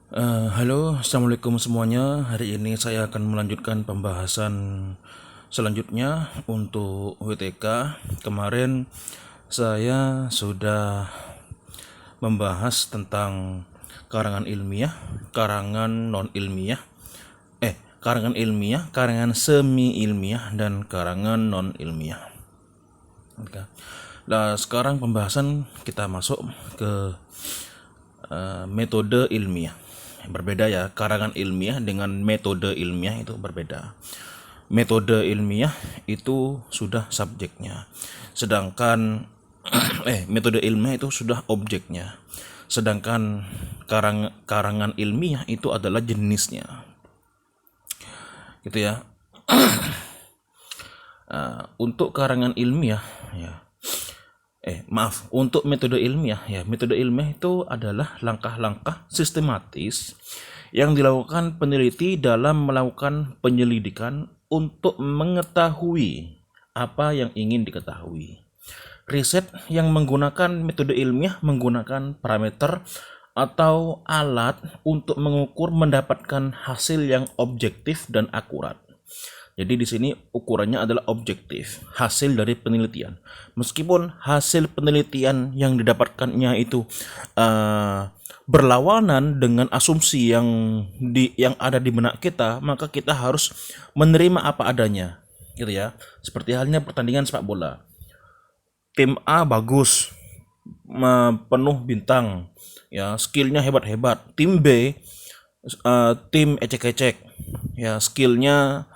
Halo, assalamualaikum semuanya. Hari ini saya akan melanjutkan pembahasan selanjutnya untuk WTK. Kemarin saya sudah membahas tentang karangan ilmiah, karangan non ilmiah, karangan ilmiah, karangan semi ilmiah, dan karangan non ilmiah. Oke. Nah, sekarang pembahasan kita masuk ke metode ilmiah. Berbeda ya, karangan ilmiah dengan metode ilmiah itu berbeda. Metode ilmiah itu sudah subjeknya, sedangkan metode ilmiah itu sudah objeknya, sedangkan karangan ilmiah itu adalah jenisnya, gitu ya. Untuk karangan ilmiah ya, untuk metode ilmiah ya, metode ilmiah itu adalah langkah-langkah sistematis yang dilakukan peneliti dalam melakukan penyelidikan untuk mengetahui apa yang ingin diketahui. Riset yang menggunakan metode ilmiah menggunakan parameter atau alat untuk mengukur mendapatkan hasil yang objektif dan akurat. Jadi di sini ukurannya adalah objektif, hasil dari penelitian. Meskipun hasil penelitian yang didapatkannya itu berlawanan dengan asumsi yang ada di benak kita, maka kita harus menerima apa adanya, gitu ya. Seperti halnya pertandingan sepak bola. Tim A bagus, penuh bintang, ya skillnya hebat-hebat. Tim B, tim ecek-ecek, ya skillnya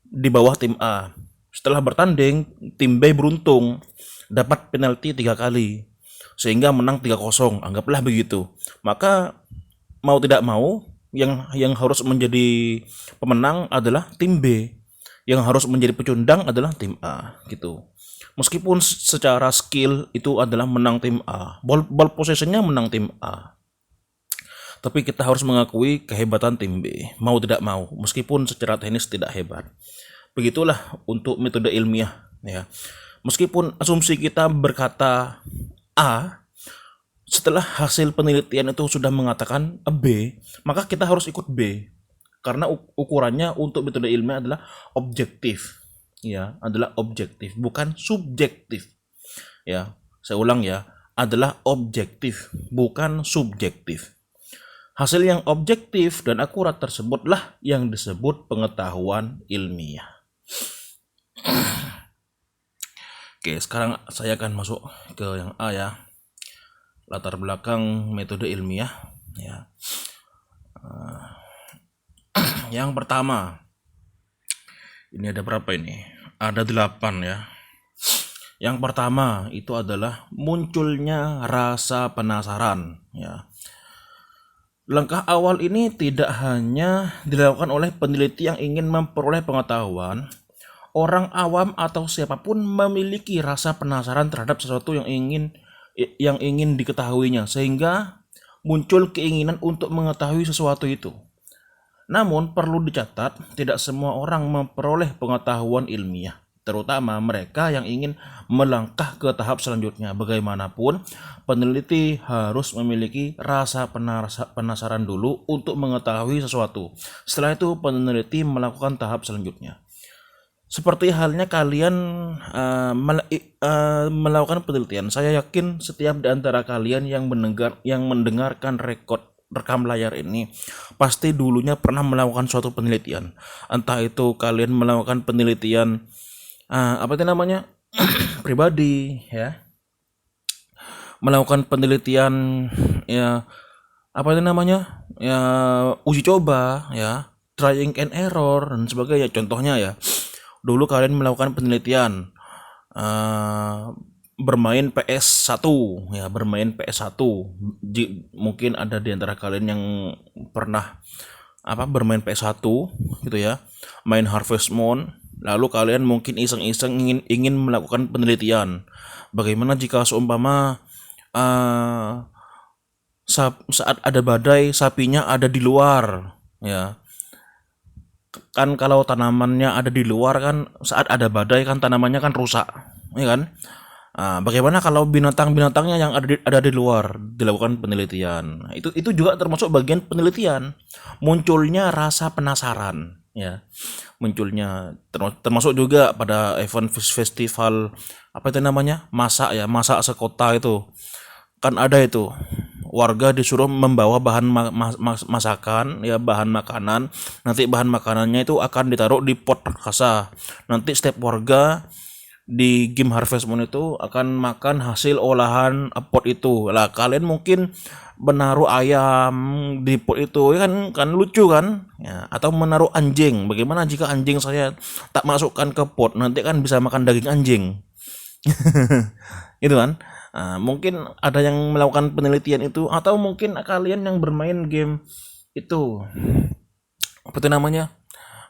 di bawah tim A. Setelah bertanding, tim B beruntung dapat penalti 3 kali sehingga menang 3-0, anggaplah begitu. Maka mau tidak mau yang harus menjadi pemenang adalah tim B. Yang harus menjadi pecundang adalah tim A, gitu. Meskipun secara skill itu adalah menang tim A, ball possessionnya menang tim A, tapi kita harus mengakui kehebatan tim B, mau tidak mau, meskipun secara teknis tidak hebat. Begitulah untuk metode ilmiah ya. Meskipun asumsi kita berkata A, setelah hasil penelitian itu sudah mengatakan B, maka kita harus ikut B. Karena ukurannya untuk metode ilmiah adalah objektif. Ya, adalah objektif, bukan subjektif. Ya, saya ulang ya, adalah objektif, bukan subjektif. Hasil yang objektif dan akurat tersebutlah yang disebut pengetahuan ilmiah. Oke, sekarang saya akan masuk ke yang A ya. Latar belakang metode ilmiah ya. Yang pertama, ini ada berapa ini? Ada 8 ya. Yang pertama itu adalah munculnya rasa penasaran ya. Langkah awal ini tidak hanya dilakukan oleh peneliti yang ingin memperoleh pengetahuan. Orang awam atau siapapun memiliki rasa penasaran terhadap sesuatu yang ingin diketahuinya, sehingga muncul keinginan untuk mengetahui sesuatu itu. Namun perlu dicatat, tidak semua orang memperoleh pengetahuan ilmiah, terutama mereka yang ingin melangkah ke tahap selanjutnya. Bagaimanapun, peneliti harus memiliki rasa penasaran dulu untuk mengetahui sesuatu. Setelah itu, peneliti melakukan tahap selanjutnya. Seperti halnya kalian melakukan penelitian, saya yakin setiap di antara kalian yang mendengarkan rekam layar ini pasti dulunya pernah melakukan suatu penelitian. Entah itu kalian melakukan penelitian apa itu namanya pribadi ya, melakukan penelitian ya apa itu namanya ya uji coba ya, trying and error dan sebagainya. Contohnya ya, dulu kalian melakukan penelitian bermain PS1 ya, bermain PS1. Mungkin ada di antara kalian yang pernah bermain PS1 gitu ya, main Harvest Moon. Lalu kalian mungkin iseng-iseng ingin melakukan penelitian. Bagaimana jika seumpama saat ada badai sapinya ada di luar ya. Kan kalau tanamannya ada di luar kan, saat ada badai kan tanamannya kan rusak, ya kan? Bagaimana kalau binatang-binatangnya yang ada di luar dilakukan penelitian? Nah, itu juga termasuk bagian penelitian. Munculnya rasa penasaran, ya. Munculnya termasuk juga pada event festival apa itu namanya? Masak ya, masak sekota itu. Kan ada itu. Warga disuruh membawa bahan masakan, ya bahan makanan. Nanti bahan makanannya itu akan ditaruh di pot raksasa. Nanti setiap warga di game Harvest Moon itu akan makan hasil olahan pot itu. Lah kalian mungkin menaruh ayam di pot itu, ya kan lucu kan? Ya, atau menaruh anjing. Bagaimana jika anjing saya tak masukkan ke pot? Nanti kan bisa makan daging anjing. Itu kan? Mungkin ada yang melakukan penelitian itu, atau mungkin kalian yang bermain game itu apa itu namanya?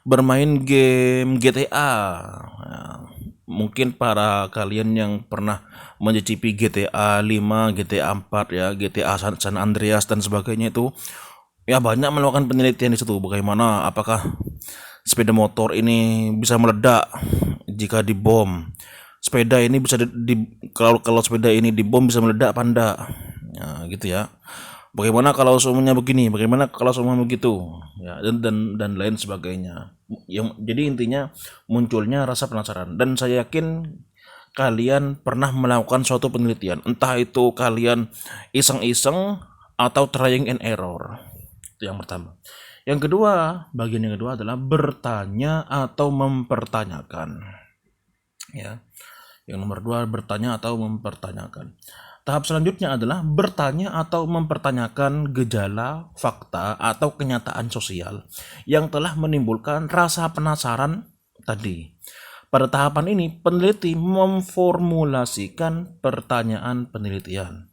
Bermain game GTA. Mungkin para kalian yang pernah mencicipi GTA 5, GTA 4 ya, GTA San Andreas dan sebagainya itu, ya banyak melakukan penelitian di situ. Bagaimana apakah sepeda motor ini bisa meledak jika dibom? Sepeda ini bisa kalau sepeda ini dibom bisa meledak apa enggak? Ya, gitu ya. Bagaimana kalau semuanya begini? Bagaimana kalau semua begitu? Ya, dan lain sebagainya. Jadi intinya munculnya rasa penasaran, dan saya yakin kalian pernah melakukan suatu penelitian, entah itu kalian iseng-iseng atau trying and error. Itu yang pertama. Yang kedua, bagian yang kedua adalah bertanya atau mempertanyakan. Ya. Yang nomor 2, bertanya atau mempertanyakan. Tahap selanjutnya adalah bertanya atau mempertanyakan gejala, fakta, atau kenyataan sosial yang telah menimbulkan rasa penasaran tadi. Pada tahapan ini, peneliti memformulasikan pertanyaan penelitian.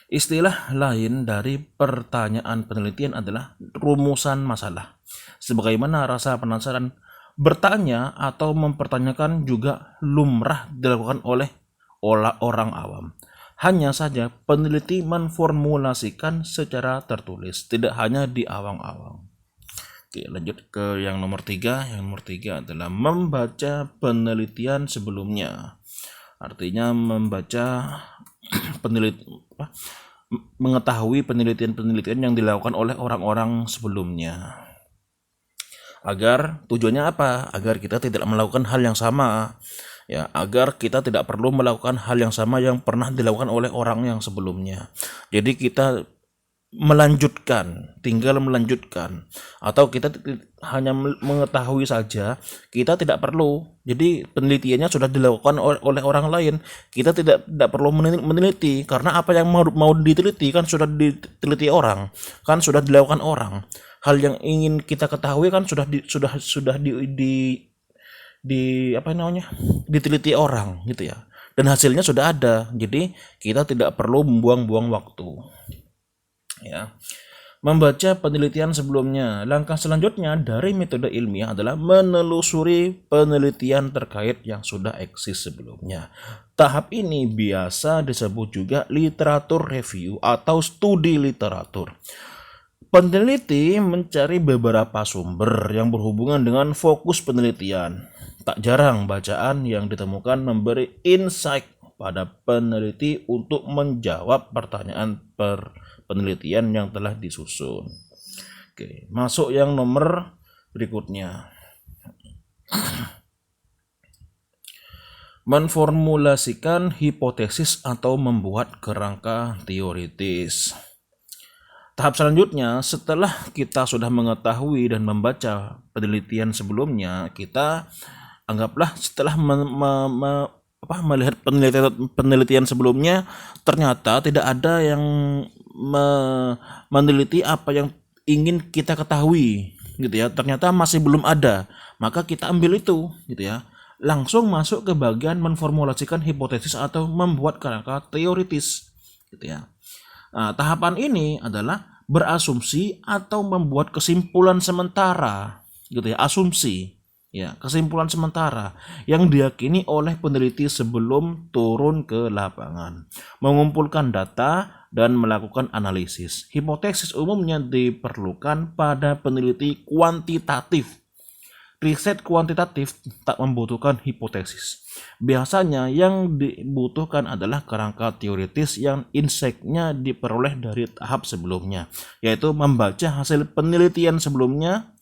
Istilah lain dari pertanyaan penelitian adalah rumusan masalah. Sebagaimana rasa penasaran, bertanya atau mempertanyakan juga lumrah dilakukan oleh orang awam. Hanya saja peneliti memformulasikan secara tertulis, tidak hanya di awang-awang. Oke, lanjut ke yang nomor 3. Yang nomor 3 adalah membaca penelitian sebelumnya. Artinya membaca mengetahui penelitian-penelitian yang dilakukan oleh orang-orang sebelumnya. Agar tujuannya apa? Agar kita tidak melakukan hal yang sama. Ya, agar kita tidak perlu melakukan hal yang sama yang pernah dilakukan oleh orang yang sebelumnya. Jadi kita tinggal melanjutkan, atau kita hanya mengetahui saja, kita tidak perlu. Jadi penelitiannya sudah dilakukan oleh orang lain, kita tidak perlu meneliti, karena apa yang mau diteliti kan sudah diteliti orang, kan sudah dilakukan orang. Hal yang ingin kita ketahui kan sudah diteliti orang gitu ya, dan hasilnya sudah ada. Jadi kita tidak perlu membuang-buang waktu ya. Membaca penelitian sebelumnya. Langkah selanjutnya dari metode ilmiah adalah menelusuri penelitian terkait yang sudah eksis sebelumnya. Tahap ini biasa disebut juga literatur review atau studi literatur. Peneliti mencari beberapa sumber yang berhubungan dengan fokus penelitian. Tak jarang bacaan yang ditemukan memberi insight pada peneliti untuk menjawab pertanyaan penelitian yang telah disusun. Oke, masuk yang nomor berikutnya. Menformulasikan hipotesis atau membuat kerangka teoritis. Tahap selanjutnya, setelah kita sudah mengetahui dan membaca penelitian sebelumnya, kita anggaplah setelah melihat penelitian sebelumnya, ternyata tidak ada yang meneliti apa yang ingin kita ketahui gitu ya, ternyata masih belum ada, maka kita ambil itu gitu ya, langsung masuk ke bagian memformulasikan hipotesis atau membuat kerangka teoritis gitu ya. Tahapan ini adalah berasumsi atau membuat kesimpulan sementara gitu ya, asumsi ya, kesimpulan sementara yang diyakini oleh peneliti sebelum turun ke lapangan, mengumpulkan data dan melakukan analisis. Hipotesis umumnya diperlukan pada peneliti kuantitatif, Riset kuantitatif tak membutuhkan hipotesis. Biasanya yang dibutuhkan adalah kerangka teoritis yang insight-nya diperoleh dari tahap sebelumnya, yaitu membaca hasil penelitian sebelumnya.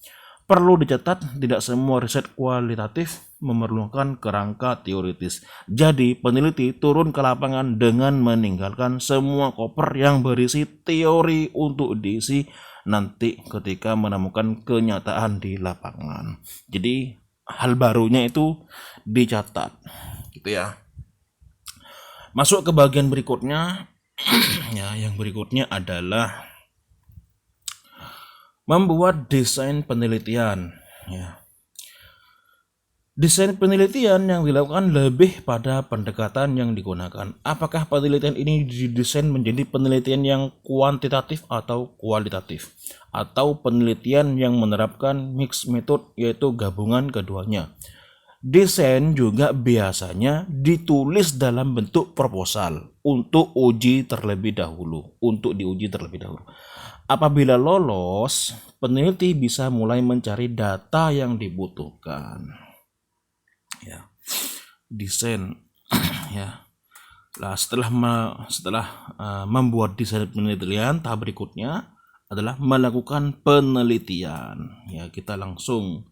Perlu dicatat, tidak semua riset kualitatif memerlukan kerangka teoritis. Jadi, peneliti turun ke lapangan dengan meninggalkan semua koper yang berisi teori untuk diisi nanti ketika menemukan kenyataan di lapangan. Jadi, hal barunya itu dicatat, gitu ya. Masuk ke bagian berikutnya. Ya, yang berikutnya adalah membuat desain penelitian. Ya. Desain penelitian yang dilakukan lebih pada pendekatan yang digunakan. Apakah penelitian ini didesain menjadi penelitian yang kuantitatif atau kualitatif? Atau penelitian yang menerapkan mixed method, yaitu gabungan keduanya. Desain juga biasanya ditulis dalam bentuk proposal untuk diuji terlebih dahulu. Apabila lolos, peneliti bisa mulai mencari data yang dibutuhkan. Ya, desain. Ya. Nah, setelah membuat desain penelitian, tahap berikutnya adalah melakukan penelitian. Ya, kita langsung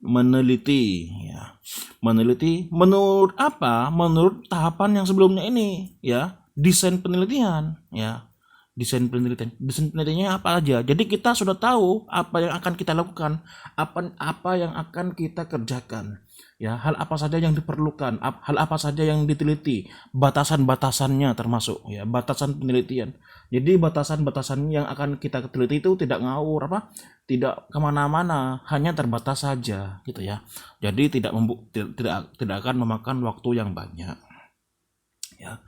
meneliti. Ya, meneliti menurut apa? Menurut tahapan yang sebelumnya ini. Ya, desain penelitian. Ya. Desain penelitiannya apa aja. Jadi kita sudah tahu apa yang akan kita lakukan, apa yang akan kita kerjakan. Ya, hal apa saja yang diperlukan, hal apa saja yang diteliti, batasan-batasannya termasuk ya, batasan penelitian. Jadi batasan-batasan yang akan kita teliti itu tidak ngawur tidak kemana-mana, hanya terbatas saja gitu ya. Jadi tidak akan memakan waktu yang banyak. Ya.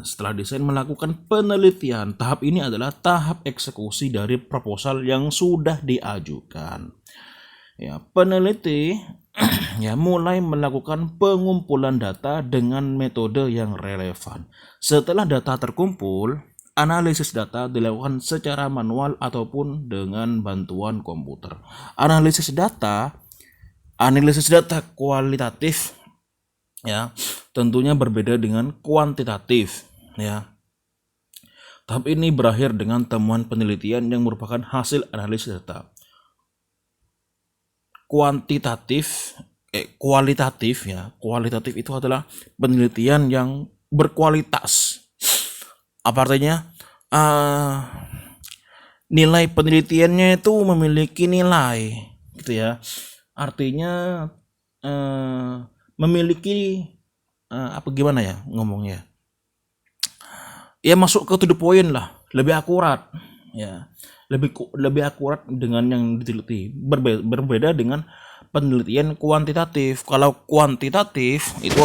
Setelah desain melakukan penelitian, tahap ini adalah tahap eksekusi dari proposal yang sudah diajukan. Ya, peneliti ya mulai melakukan pengumpulan data dengan metode yang relevan. Setelah data terkumpul, analisis data dilakukan secara manual ataupun dengan bantuan komputer. Analisis data kualitatif ya tentunya berbeda dengan kuantitatif ya. Tahap ini berakhir dengan temuan penelitian yang merupakan hasil analisis data. Kualitatif itu adalah penelitian yang berkualitas. Apa artinya? Nilai penelitiannya itu memiliki nilai gitu ya. Artinya memiliki gimana ya ngomongnya, ya masuk ke to the point lah, lebih akurat ya, lebih akurat dengan yang diteliti, berbeda dengan penelitian kuantitatif. Kalau kuantitatif itu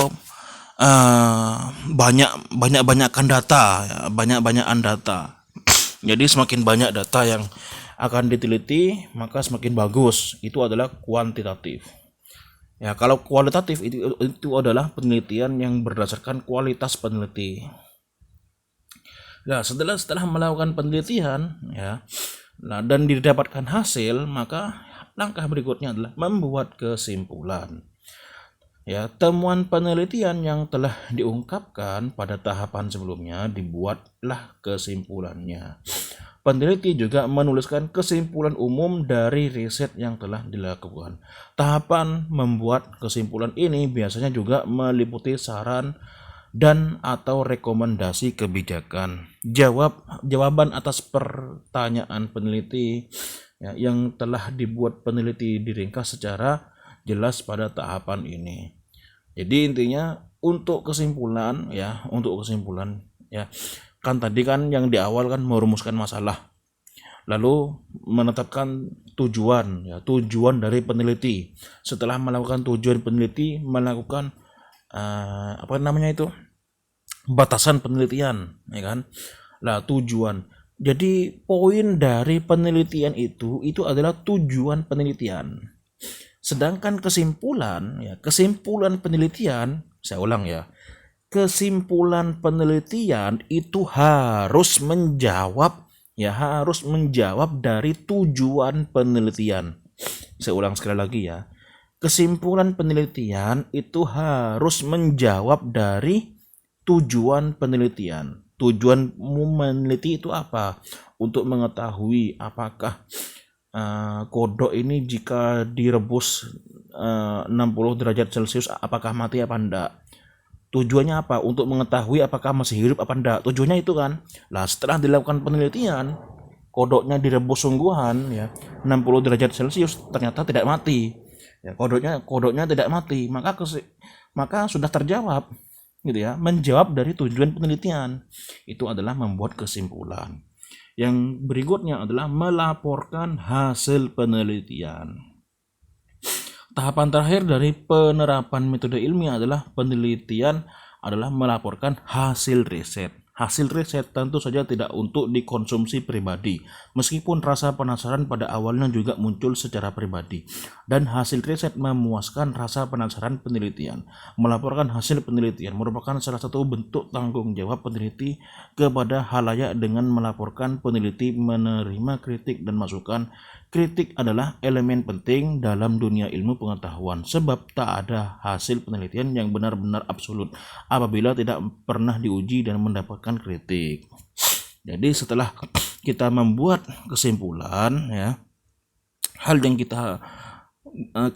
banyakkan data ya, banyakan data. Jadi semakin banyak data yang akan diteliti maka semakin bagus. Itu adalah kuantitatif. Ya, kalau kualitatif itu adalah penelitian yang berdasarkan kualitas peneliti. Nah, setelah melakukan penelitian ya, dan didapatkan hasil, maka langkah berikutnya adalah membuat kesimpulan. Ya, temuan penelitian yang telah diungkapkan pada tahapan sebelumnya dibuatlah kesimpulannya. Peneliti juga menuliskan kesimpulan umum dari riset yang telah dilakukan. Tahapan membuat kesimpulan ini biasanya juga meliputi saran dan atau rekomendasi kebijakan. Jawaban atas pertanyaan peneliti ya, yang telah dibuat peneliti diringkas secara jelas pada tahapan ini. Jadi intinya untuk kesimpulan ya, kan tadi kan yang di awal kan merumuskan masalah, lalu menetapkan tujuan dari peneliti. Setelah melakukan tujuan peneliti, melakukan batasan penelitian ya kan. Lah tujuan. Jadi poin dari penelitian itu adalah tujuan penelitian. Sedangkan kesimpulan penelitian, saya ulang ya, kesimpulan penelitian itu harus menjawab dari tujuan penelitian. Saya ulang sekali lagi ya. Kesimpulan penelitian itu harus menjawab dari tujuan penelitian. Tujuanmu meneliti itu apa? Untuk mengetahui apakah kodok ini jika direbus 60 derajat Celcius apakah mati apa enggak. Tujuannya apa? Untuk mengetahui apakah masih hidup apa enggak. Tujuannya itu kan. Lah setelah dilakukan penelitian, kodoknya direbus sungguhan ya 60 derajat Celcius ternyata tidak mati. Ya, kodoknya tidak mati, maka sudah terjawab gitu ya, menjawab dari tujuan penelitian. Itu adalah membuat kesimpulan. Yang berikutnya adalah melaporkan hasil penelitian. Tahapan terakhir dari penerapan metode ilmiah adalah penelitian adalah melaporkan hasil riset. Hasil riset tentu saja tidak untuk dikonsumsi pribadi, meskipun rasa penasaran pada awalnya juga muncul secara pribadi. Dan hasil riset memuaskan rasa penasaran penelitian. Melaporkan hasil penelitian merupakan salah satu bentuk tanggung jawab peneliti kepada halayak dengan melaporkan peneliti menerima kritik dan masukan. Kritik adalah elemen penting dalam dunia ilmu pengetahuan, sebab tak ada hasil penelitian yang benar-benar absolut apabila tidak pernah diuji dan mendapatkan kritik. Jadi setelah kita membuat kesimpulan ya, hal yang kita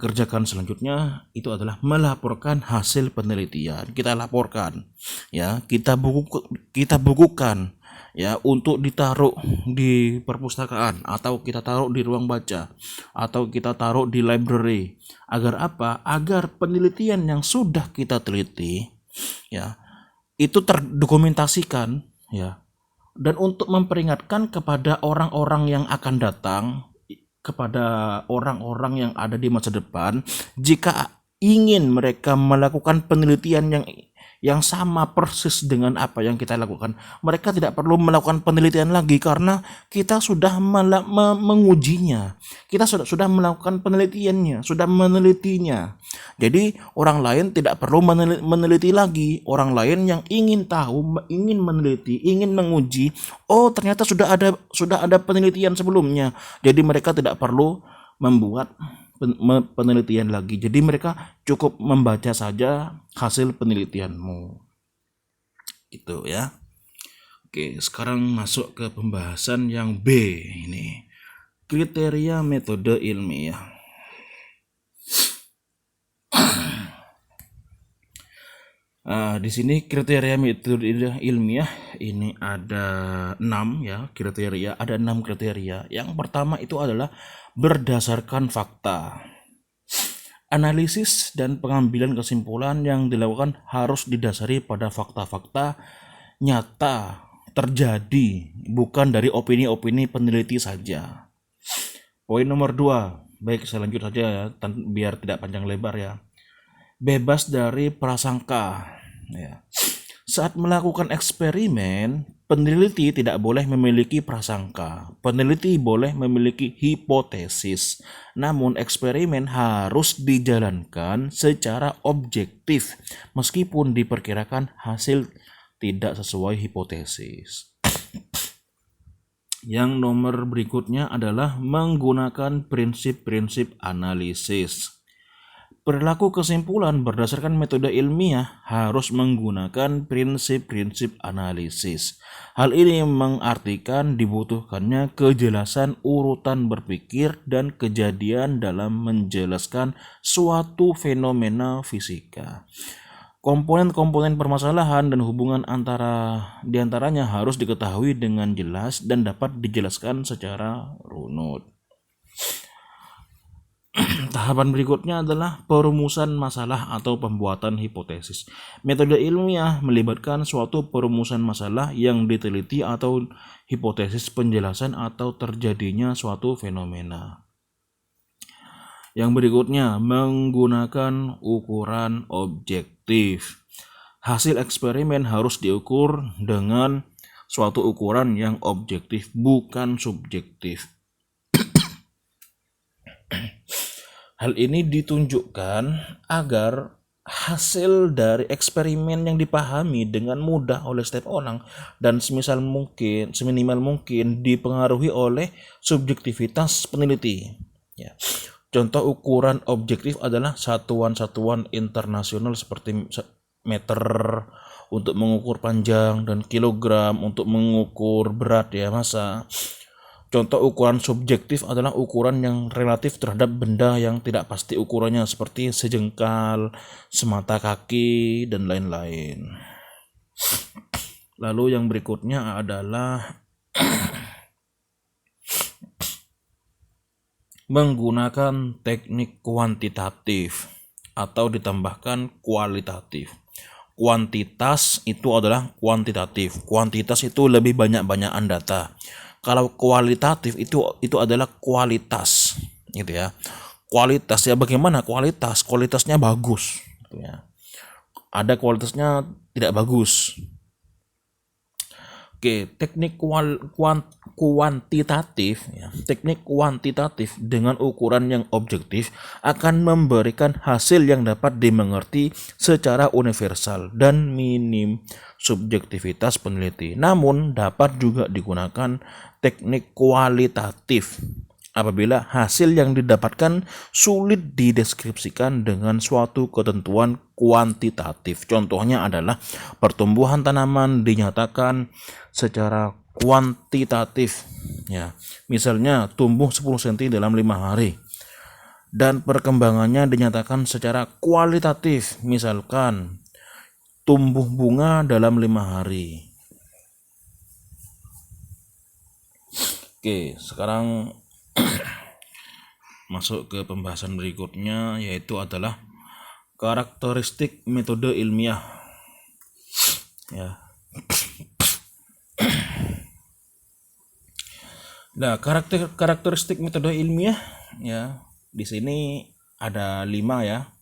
kerjakan selanjutnya itu adalah melaporkan hasil penelitian. Kita laporkan ya, kita bukukan ya, untuk ditaruh di perpustakaan atau kita taruh di ruang baca atau kita taruh di library. Agar apa? Agar penelitian yang sudah kita teliti ya itu terdokumentasikan ya, dan untuk memperingatkan kepada orang-orang yang akan datang, kepada orang-orang yang ada di masa depan, jika ingin mereka melakukan penelitian yang sama persis dengan apa yang kita lakukan, mereka tidak perlu melakukan penelitian lagi karena kita sudah mengujinya. Kita sudah melakukan penelitiannya, sudah menelitinya. Jadi orang lain tidak perlu meneliti lagi. Orang lain yang ingin tahu, ingin meneliti, ingin menguji, oh ternyata sudah ada penelitian sebelumnya. Jadi mereka tidak perlu membuat penelitian lagi. Jadi mereka cukup membaca saja hasil penelitianmu. Itu ya. Oke, sekarang masuk ke pembahasan yang B ini. Kriteria metode ilmiah. Di sini kriteria metode ilmiah ini ada 6 ya, kriteria, ada 6 kriteria. Yang pertama itu adalah berdasarkan fakta. Analisis dan pengambilan kesimpulan yang dilakukan harus didasari pada fakta-fakta nyata terjadi, bukan dari opini-opini peneliti saja. Poin nomor 2, baik saya lanjut saja ya, biar tidak panjang lebar ya. Bebas dari prasangka ya. Saat melakukan eksperimen, peneliti tidak boleh memiliki prasangka. Peneliti boleh memiliki hipotesis. Namun eksperimen harus dijalankan secara objektif meskipun diperkirakan hasil tidak sesuai hipotesis. Yang nomor berikutnya adalah menggunakan prinsip-prinsip analisis. Perilaku kesimpulan berdasarkan metode ilmiah harus menggunakan prinsip-prinsip analisis. Hal ini mengartikan dibutuhkannya kejelasan urutan berpikir dan kejadian dalam menjelaskan suatu fenomena fisika. Komponen-komponen permasalahan dan hubungan diantaranya harus diketahui dengan jelas dan dapat dijelaskan secara runut. Tahapan berikutnya adalah perumusan masalah atau pembuatan hipotesis. Metode ilmiah melibatkan suatu perumusan masalah yang diteliti atau hipotesis penjelasan atau terjadinya suatu fenomena. Yang berikutnya, menggunakan ukuran objektif. Hasil eksperimen harus diukur dengan suatu ukuran yang objektif, bukan subjektif. Hal ini ditunjukkan agar hasil dari eksperimen yang dipahami dengan mudah oleh setiap orang dan seminimal mungkin dipengaruhi oleh subjektivitas peneliti. Ya. Contoh ukuran objektif adalah satuan-satuan internasional seperti meter untuk mengukur panjang dan kilogram untuk mengukur berat ya massa. Contoh ukuran subjektif adalah ukuran yang relatif terhadap benda yang tidak pasti ukurannya seperti sejengkal, semata kaki, dan lain-lain. Lalu yang berikutnya adalah menggunakan teknik kuantitatif atau ditambahkan kualitatif. Kuantitas itu adalah kuantitatif. Kuantitas itu lebih banyak-banyakan data. Kalau kualitatif itu adalah kualitas, gitu ya. Kualitas ya bagaimana kualitas? Kualitasnya bagus, gitu ya. Ada kualitasnya tidak bagus. Oke, teknik kuantitatif ya. Teknik kuantitatif dengan ukuran yang objektif akan memberikan hasil yang dapat dimengerti secara universal dan minim subjektivitas peneliti. Namun dapat juga digunakan teknik kualitatif apabila hasil yang didapatkan sulit dideskripsikan dengan suatu ketentuan kuantitatif. Contohnya adalah pertumbuhan tanaman dinyatakan secara kuantitatif ya. Misalnya tumbuh 10 cm dalam 5 hari. Dan perkembangannya dinyatakan secara kualitatif, misalkan tumbuh bunga dalam 5 hari. Oke, sekarang masuk ke pembahasan berikutnya, yaitu adalah karakteristik metode ilmiah ya. Nah, karakteristik metode ilmiah ya, di sini ada 5 ya.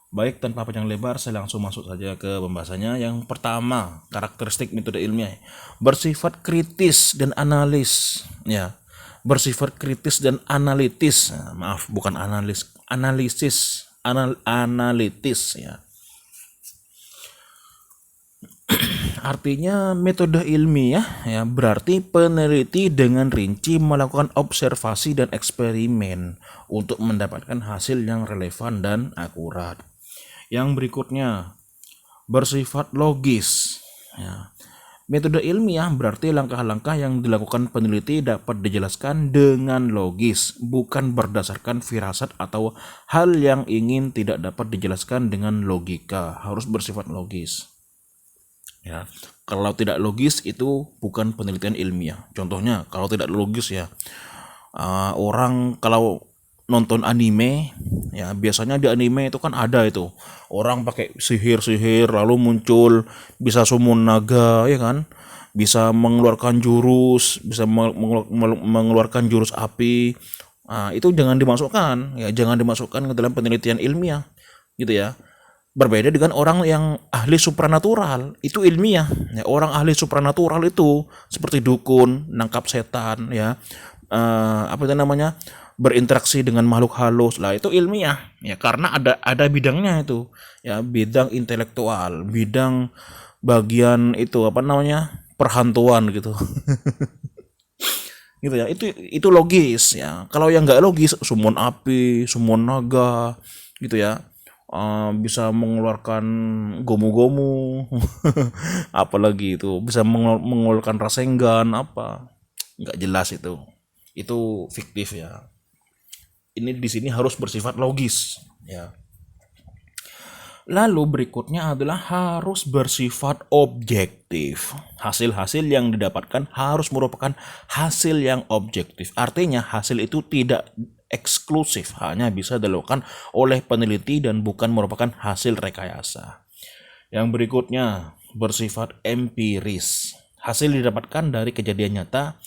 Baik, tanpa panjang lebar saya langsung masuk saja ke pembahasannya. Yang pertama, karakteristik metode ilmiah bersifat kritis dan analis ya. Bersifat kritis dan analitis. Nah, maaf, bukan analitis ya. Artinya metode ilmiah ya berarti peneliti dengan rinci melakukan observasi dan eksperimen untuk mendapatkan hasil yang relevan dan akurat. Yang berikutnya, bersifat logis ya. Metode ilmiah berarti langkah-langkah yang dilakukan peneliti dapat dijelaskan dengan logis, bukan berdasarkan firasat atau hal yang ingin tidak dapat dijelaskan dengan logika. Harus bersifat logis. Ya, kalau tidak logis itu bukan penelitian ilmiah. Contohnya, kalau tidak logis ya, orang kalau nonton anime ya, biasanya di anime itu kan ada itu orang pakai sihir lalu muncul bisa summon naga ya kan, bisa mengeluarkan jurus, bisa mengeluarkan jurus api. Nah, itu jangan dimasukkan ya, jangan dimasukkan ke dalam penelitian ilmiah gitu ya. Berbeda dengan orang yang ahli supranatural, itu ilmiah ya. Orang ahli supranatural itu seperti dukun, nangkap setan ya, apa itu namanya, berinteraksi dengan makhluk halus lah, itu ilmiah ya, karena ada bidangnya itu ya, bidang intelektual, bidang bagian itu apa namanya, perhantuan gitu. Gitu ya, itu logis ya. Kalau yang nggak logis, summon api, summon naga gitu ya, bisa mengeluarkan gomu-gomu apalagi itu bisa mengeluarkan rasengan apa, nggak jelas itu fiktif ya. Ini di sini harus bersifat logis ya. Lalu berikutnya adalah harus bersifat objektif. Hasil-hasil yang didapatkan harus merupakan hasil yang objektif. Artinya hasil itu tidak eksklusif, hanya bisa dilakukan oleh peneliti dan bukan merupakan hasil rekayasa. Yang berikutnya bersifat empiris. Hasil didapatkan dari kejadian nyata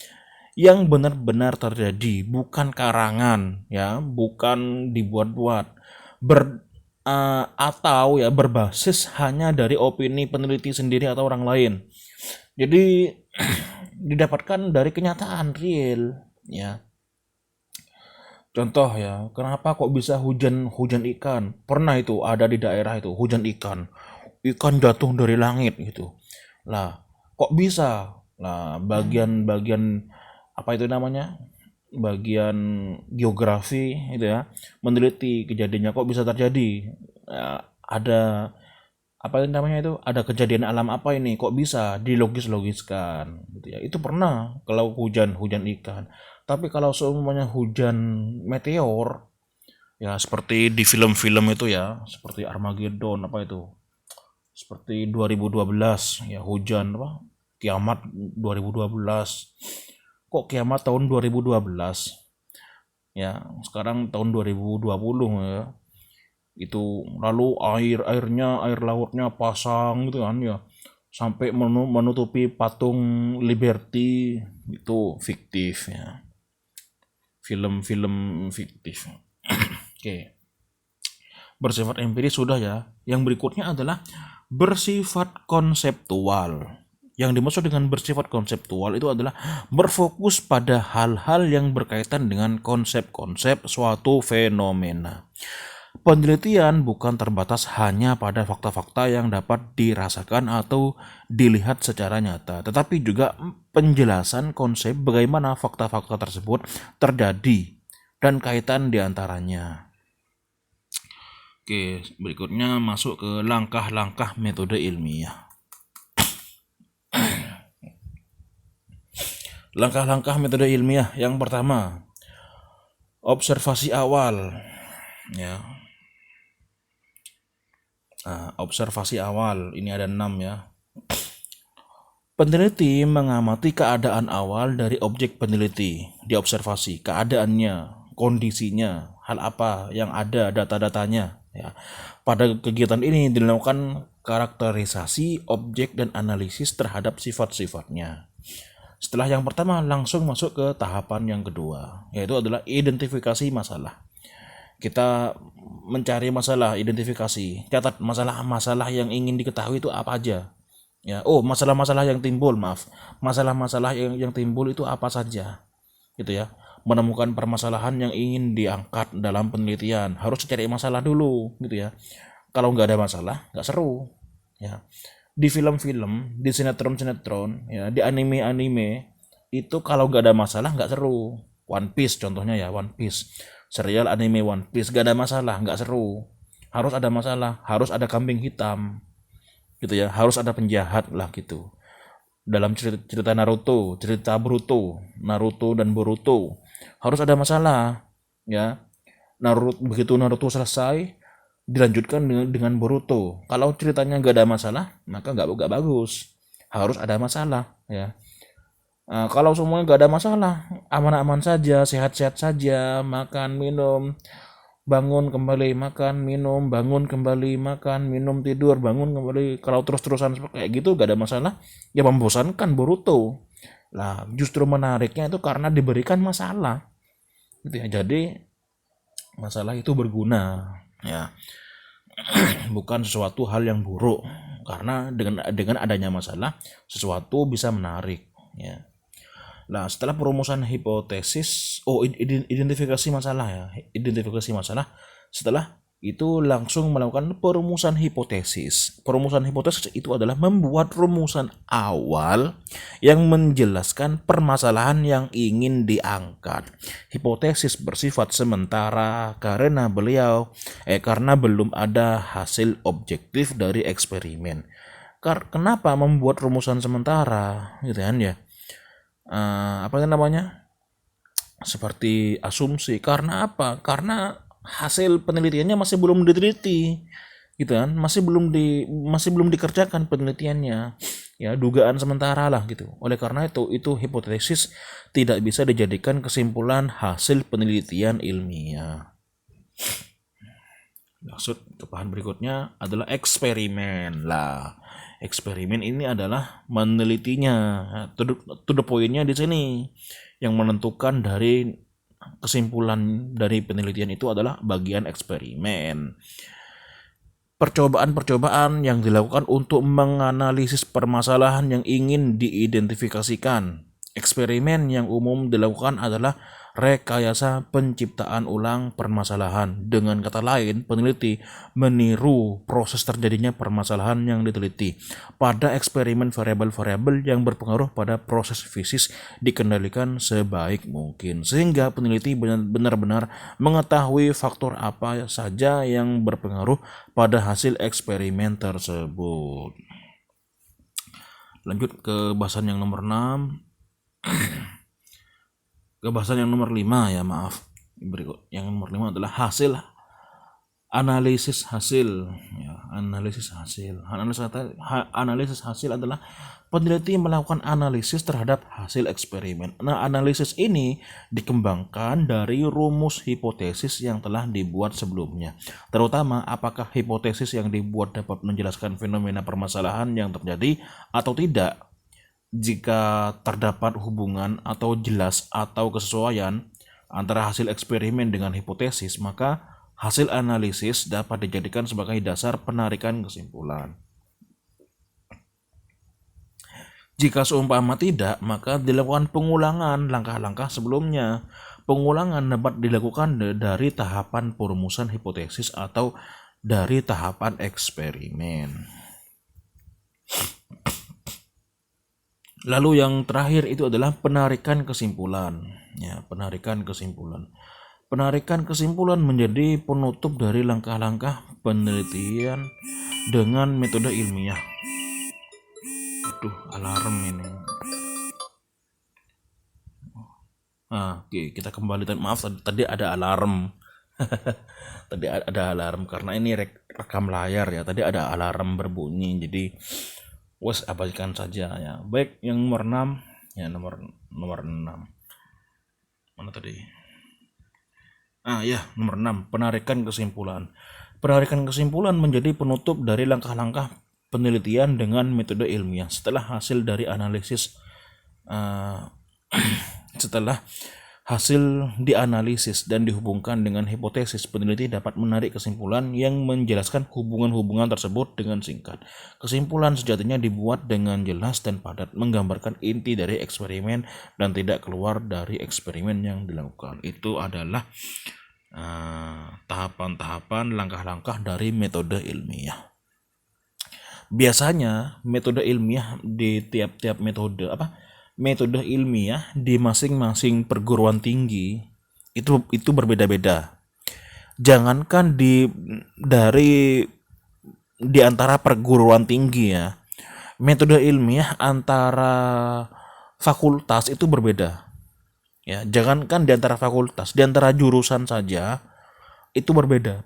yang benar-benar terjadi, bukan karangan ya, bukan dibuat-buat, atau ya berbasis hanya dari opini peneliti sendiri atau orang lain. Jadi didapatkan dari kenyataan real ya. Contoh ya, kenapa kok bisa hujan ikan? Pernah itu ada di daerah itu hujan ikan jatuh dari langit gitu. Lah, kok bisa? Nah, bagian apa itu namanya? bagian geografi itu ya, meneliti kejadiannya kok bisa terjadi. Ada apa namanya itu, ada kejadian alam apa ini kok bisa dilogis-logiskan gitu ya. Itu pernah kalau hujan ikan. Tapi kalau semuanya hujan meteor ya, seperti di film-film itu ya, seperti Armageddon apa itu, seperti 2012 ya, hujan apa, kiamat 2012. Kok kiamat tahun 2012 ya, sekarang tahun 2020 ya, itu lalu air lautnya pasang gitu kan ya, sampai menutupi patung Liberty. Itu fiktif ya, film-film fiktif. Oke, bersifat empiris sudah ya. Yang berikutnya adalah bersifat konseptual. Yang dimaksud dengan bersifat konseptual itu adalah berfokus pada hal-hal yang berkaitan dengan konsep-konsep suatu fenomena. Penelitian bukan terbatas hanya pada fakta-fakta yang dapat dirasakan atau dilihat secara nyata, tetapi juga penjelasan konsep bagaimana fakta-fakta tersebut terjadi dan kaitan diantaranya. Oke, berikutnya masuk ke langkah-langkah metode ilmiah. Langkah-langkah metode ilmiah yang pertama, observasi awal. Ya. Observasi awal ini ada 6 ya. Peneliti mengamati keadaan awal dari objek peneliti, diobservasi keadaannya, kondisinya, hal apa yang ada, data-datanya. Ya. Pada kegiatan ini dilakukan karakterisasi objek dan analisis terhadap sifat-sifatnya. Setelah yang pertama langsung masuk ke tahapan yang kedua, yaitu adalah identifikasi masalah. Kita mencari masalah, identifikasi, catat masalah-masalah yang ingin diketahui itu apa aja. Ya, masalah-masalah yang timbul, masalah-masalah yang timbul itu apa saja, gitu ya. Menemukan permasalahan yang ingin diangkat dalam penelitian, harus cari masalah dulu, gitu ya. Kalau nggak ada masalah, nggak seru, ya. Di film-film, di sinetron-sinetron, ya, di anime-anime itu kalau nggak ada masalah nggak seru. One Piece contohnya ya, One Piece. Serial anime One Piece gak ada masalah, nggak seru. Harus ada masalah, harus ada kambing hitam, gitu ya. Harus ada penjahat lah gitu. Dalam cerita Naruto, cerita Naruto dan Boruto, harus ada masalah, ya. Begitu Naruto selesai, dilanjutkan dengan Boruto. Kalau ceritanya nggak ada masalah, maka nggak bagus. Harus ada masalah, ya. Kalau semuanya nggak ada masalah, aman-aman saja, sehat-sehat saja, makan, minum, bangun kembali, makan, minum, bangun kembali, makan, minum, tidur, bangun kembali. Kalau terus-terusan seperti kayak gitu nggak ada masalah, ya membosankan Boruto. Lah, justru menariknya itu karena diberikan masalah, gitu ya. Jadi masalah itu berguna, ya. Bukan sesuatu hal yang buruk, karena dengan adanya masalah sesuatu bisa menarik, ya. Nah, setelah perumusan hipotesis, identifikasi masalah ya, identifikasi masalah. Setelah itu langsung melakukan perumusan hipotesis. Perumusan hipotesis itu adalah membuat rumusan awal yang menjelaskan permasalahan yang ingin diangkat. Hipotesis bersifat sementara karena karena belum ada hasil objektif dari eksperimen. Kenapa membuat rumusan sementara, gitu kan ya? Apa namanya, seperti asumsi. Karena apa? Karena hasil penelitiannya masih belum diteliti, gitu kan, masih belum dikerjakan penelitiannya, ya, dugaan sementara lah gitu. Oleh karena itu hipotesis tidak bisa dijadikan kesimpulan hasil penelitian ilmiah. Maksud ke bahan berikutnya adalah eksperimen lah. Eksperimen ini adalah menelitinya. To the point-nya di sini, yang menentukan dari kesimpulan dari penelitian itu adalah bagian eksperimen. Percobaan-percobaan yang dilakukan untuk menganalisis permasalahan yang ingin diidentifikasikan. Eksperimen yang umum dilakukan adalah rekayasa penciptaan ulang permasalahan. Dengan kata lain, peneliti meniru proses terjadinya permasalahan yang diteliti. Pada eksperimen, variabel-variabel yang berpengaruh pada proses fisik dikendalikan sebaik mungkin, sehingga peneliti benar-benar mengetahui faktor apa saja yang berpengaruh pada hasil eksperimen tersebut. Lanjut ke bahasan yang nomor 6. Ke bahasan yang nomor 5 ya, maaf. Berikut yang nomor 5 adalah analisis hasil. Ya, analisis hasil adalah peneliti melakukan analisis terhadap hasil eksperimen. Nah, analisis ini dikembangkan dari rumus hipotesis yang telah dibuat sebelumnya. Terutama apakah hipotesis yang dibuat dapat menjelaskan fenomena permasalahan yang terjadi atau tidak. Jika terdapat hubungan atau jelas atau kesesuaian antara hasil eksperimen dengan hipotesis, maka hasil analisis dapat dijadikan sebagai dasar penarikan kesimpulan. Jika seumpama tidak, maka dilakukan pengulangan langkah-langkah sebelumnya. Pengulangan dapat dilakukan dari tahapan perumusan hipotesis atau dari tahapan eksperimen. Lalu yang terakhir itu adalah penarikan kesimpulan. Ya, penarikan kesimpulan. Penarikan kesimpulan menjadi penutup dari langkah-langkah penelitian dengan metode ilmiah. Aduh, alarm ini. Oke, kita kembali. Maaf, tadi ada alarm. Tadi ada alarm karena ini rekam layar ya. Tadi ada alarm berbunyi, jadi abaikan saja ya. Baik, yang nomor 6 ya, nomor 6. Mana tadi? Nomor 6, penarikan kesimpulan. Penarikan kesimpulan menjadi penutup dari langkah-langkah penelitian dengan metode ilmiah. Setelah hasil dari analisis setelah hasil dianalisis dan dihubungkan dengan hipotesis, peneliti dapat menarik kesimpulan yang menjelaskan hubungan-hubungan tersebut dengan singkat. Kesimpulan sejatinya dibuat dengan jelas dan padat, menggambarkan inti dari eksperimen dan tidak keluar dari eksperimen yang dilakukan. Itu adalah tahapan-tahapan langkah-langkah dari metode ilmiah. Biasanya metode ilmiah di tiap-tiap metode ilmiah di masing-masing perguruan tinggi itu berbeda-beda. Jangankan di antara perguruan tinggi ya, metode ilmiah antara fakultas itu berbeda. Ya, jangankan di antara fakultas, di antara jurusan saja itu berbeda.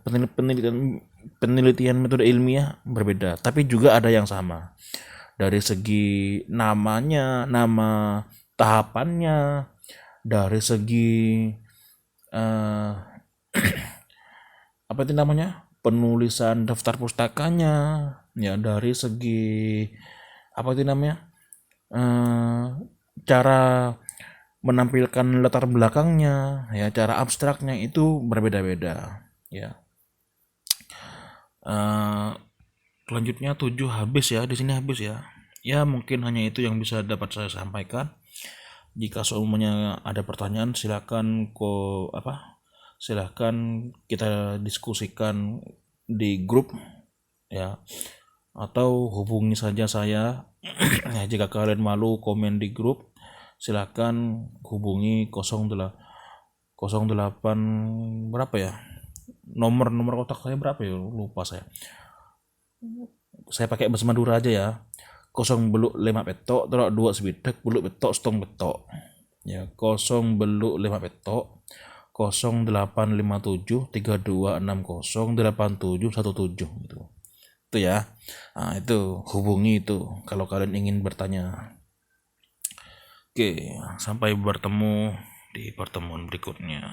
Penelitian metode ilmiah berbeda, tapi juga ada yang sama. Dari segi namanya, nama tahapannya, dari segi penulisan daftar pustakanya, ya, dari segi cara menampilkan latar belakangnya, ya, cara abstraknya itu berbeda-beda, ya. Selanjutnya 7 habis ya, di sini habis ya. Ya, mungkin hanya itu yang bisa dapat saya sampaikan. Jika semuanya ada pertanyaan, silakan kita diskusikan di grup ya, atau hubungi saja saya. Ya, jika kalian malu komen di grup, silakan hubungi 08 berapa ya? Nomor kontak saya berapa ya? Lupa saya. Saya pakai bahasa Madura aja ya. 0 5 petok terus 2 sebitek bulu petok setong petok. Ya, 0 5 petok 0857 3260 8717 gitu. Itu ya. Nah, itu hubungi itu kalau kalian ingin bertanya. Oke, sampai bertemu di pertemuan berikutnya.